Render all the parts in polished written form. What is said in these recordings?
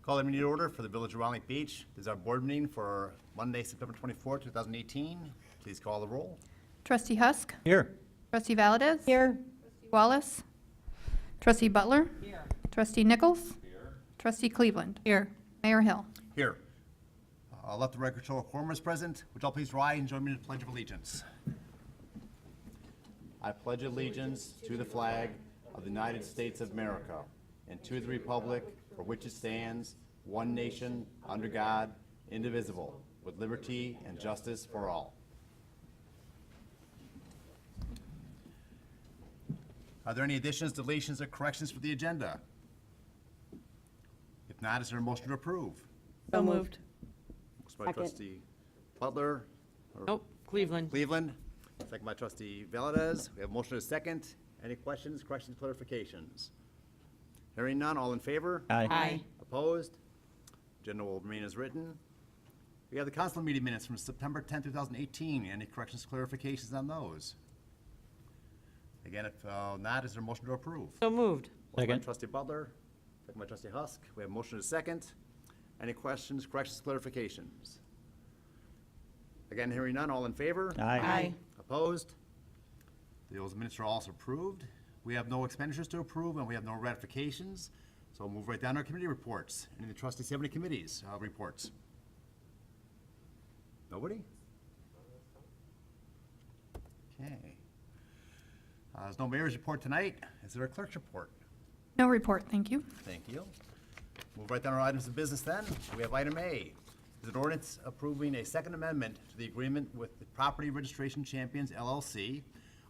Call the meeting to order for the Village of Round Lake Beach. This is our board meeting for Monday, September 24, 2018. Please call the roll. Trustee Husk. Here. Trustee Valdez. Here. Trustee Wallace. Trustee Butler. Here. Trustee Nichols. Here. Trustee Cleveland. Here. Mayor Hill. Here. Let the record show a quorum is present. Would y'all please rise and join me in the Pledge of Allegiance? I pledge allegiance to the flag of the United States of America and to the republic for which it stands, one nation, under God, indivisible, with liberty and justice for all. Are there any additions, deletions, or corrections for the agenda? If not, is there a motion to approve? So moved. Motion by Second. trustee Butler. Nope, Cleveland. Cleveland, second by trustee Valdez. We have motion and a second. Any questions, corrections, clarifications? Hearing none, all in favor? Aye. Opposed? Agenda will remain as written. We have the council meeting minutes from September 10, 2018. Any corrections, clarifications on those? Again, if not, is there a motion to approve? So moved. Motion by Second. trustee Butler, second by trustee Husk. We have motion and a second. Any questions, corrections, clarifications? Again, hearing none, all in favor? Aye. Opposed? Those minutes are also approved. We have no expenditures to approve, and we have no ratifications. So we'll move right down to our committee reports. Any of the trustees have any committees reports? Nobody? Okay. There's no mayor's report tonight. Is there a clerk's report? No report, thank you. Thank you. Move right down to our items of business then. We have item A. Is an ordinance approving a second amendment to the agreement with the Property Registration Champions LLC.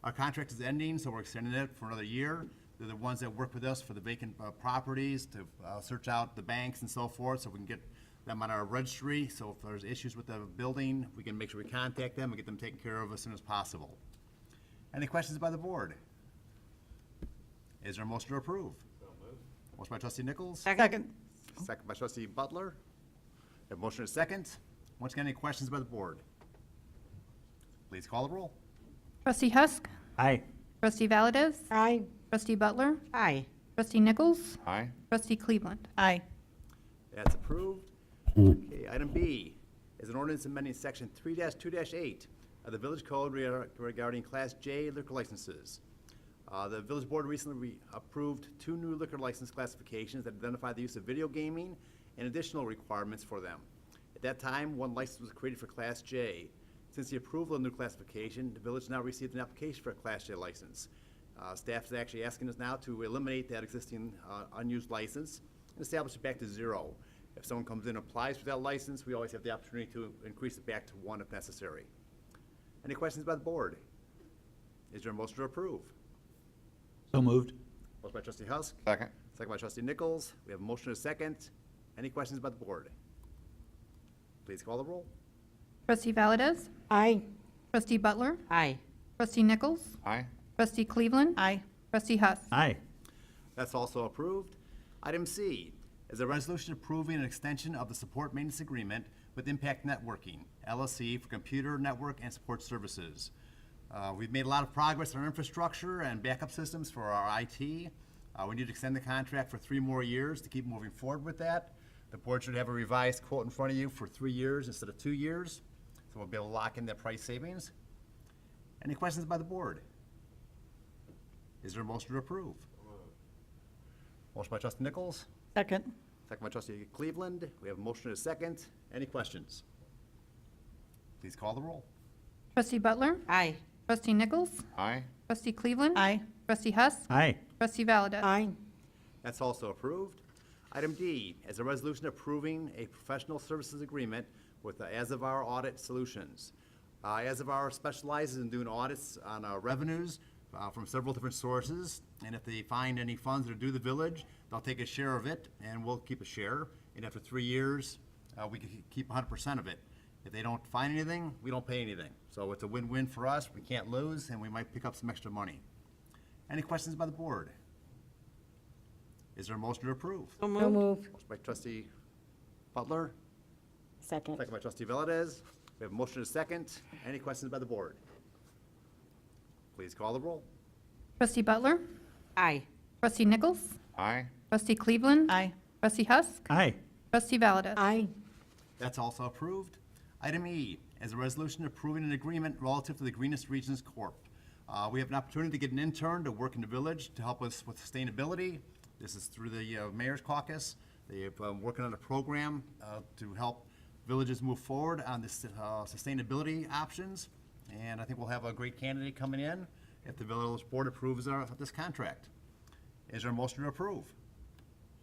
Our contract is ending, so we're extending it for another year. They're the ones that work with us for the vacant properties to search out the banks and so forth, so we can get them on our registry. So if there's issues with the building, we can make sure we contact them and get them taken care of as soon as possible. Any questions by the board? Is there a motion to approve? Motion by trustee Nichols. Second. Second by trustee Butler. We have motion and a second. Once again, any questions by the board? Please call the roll. Trustee Husk. Aye. Trustee Valdez. Aye. Trustee Butler. Aye. Trustee Nichols. Aye. Trustee Cleveland. Aye. That's approved. Okay, item B is an ordinance amending section 3-2-8 of the Village Code regarding Class J liquor licenses. The Village Board recently approved 2 new liquor license classifications that identify the use of video gaming and additional requirements for them. At that time, 1 license was created for Class J. Since the approval of the new classification, the village now received an application for a Class J license. Staff is actually asking us now to eliminate that existing unused license and establish it back to 0. If someone comes in and applies for that license, we always have the opportunity to increase it back to 1 if necessary. Any questions by the board? Is there a motion to approve? So moved. Motion by trustee Husk. Second. Second by trustee Nichols. We have a motion and a second. Any questions by the board? Please call the roll. Trustee Valdez. Aye. Trustee Butler. Aye. Trustee Nichols. Aye. Trustee Cleveland. Aye. Trustee Husk. Aye. That's also approved. Item C is a resolution approving an extension of the support maintenance agreement with Impact Networking, LLC, for computer network and support services. We've made a lot of progress on our infrastructure and backup systems for our IT. We need to extend the contract for 3 more years to keep moving forward with that. The board should have a revised quote in front of you for 3 years instead of 2 years, so we'll be able to lock in that price savings. Any questions by the board? Is there a motion to approve? Motion by trustee Nichols, Second. second by trustee Cleveland. We have a motion and a second. Any questions? Please call the roll. Trustee Butler. Aye. Trustee Nichols. Aye. Trustee Cleveland. Aye. Trustee Husk. Aye. Trustee Valdez. Aye. That's also approved. Item D is a resolution approving a professional services agreement with Azavar Audit Solutions. Azavar specializes in doing audits on revenues from several different sources, and if they find any funds that are due the village, they'll take a share of it, and we'll keep a share. And after 3 years, we can keep 100% of it. If they don't find anything, we don't pay anything. So it's a win-win for us. We can't lose, and we might pick up some extra money. Any questions by the board? Is there a motion to approve? So So moved. moved. Motion by trustee Butler, Second. second by trustee Valdez. We have a motion and a second. Any questions by the board? Please call the roll. Trustee Butler. Aye. Trustee Nichols. Aye. Trustee Cleveland. Aye. Trustee Husk. Aye. Trustee Valdez. Aye. That's also approved. Item E is a resolution approving an agreement relative to the Greenest Regions Corp. We have an opportunity to get an intern to work in the village to help us with sustainability. This is through the Mayor's Caucus. They're working on a program to help villages move forward on this sustainability options. And I think we'll have a great candidate coming in if the village board approves this contract. Is there a motion to approve?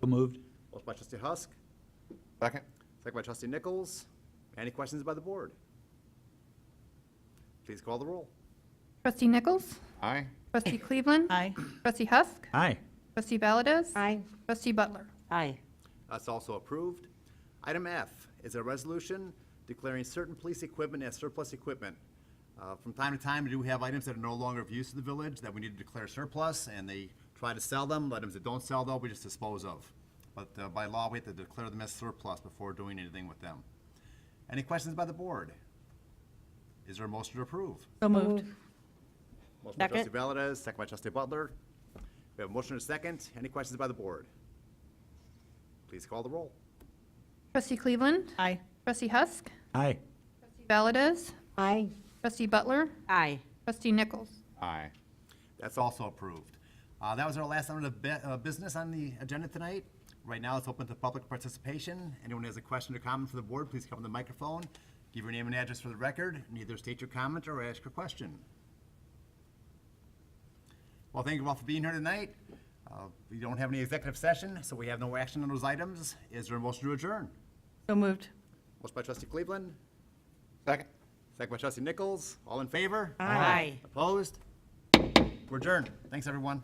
So moved. Motion by trustee Husk, Second. second by trustee Nichols. Any questions by the board? Please call the roll. Trustee Nichols? Aye. Trustee Cleveland? Aye. Trustee Husk? Aye. Trustee Valdez? Aye. Trustee Butler? Aye. That's also approved. Item F is a resolution declaring certain police equipment as surplus equipment. From time to time, we do have items that are no longer of use to the village that we need to declare surplus, and they try to sell them. Items that don't sell, though, we just dispose of. But by law, we have to declare them as surplus before doing anything with them. Any questions by the board? Is there a motion to approve? So moved. Motion by trustee Second. Valdez, second by trustee Butler. We have a motion and a second. Any questions by the board? Please call the roll. Trustee Cleveland? Aye. Trustee Husk? Aye. Trustee Valdez? Aye. Trustee Butler? Aye. Trustee Nichols? Aye. That's also approved. That was our last item of business on the agenda tonight. Right now, it's open to public participation. Anyone who has a question or comment for the board, please come to the microphone, give your name and address for the record, and either state your comment or ask your question. Well, thank you all for being here tonight. We don't have any executive session, so we have no action on those items. Is there a motion to adjourn? So moved. Motion by trustee Cleveland, Second. second by trustee Nichols. All in favor? Aye. Opposed? We're adjourned. Thanks, everyone.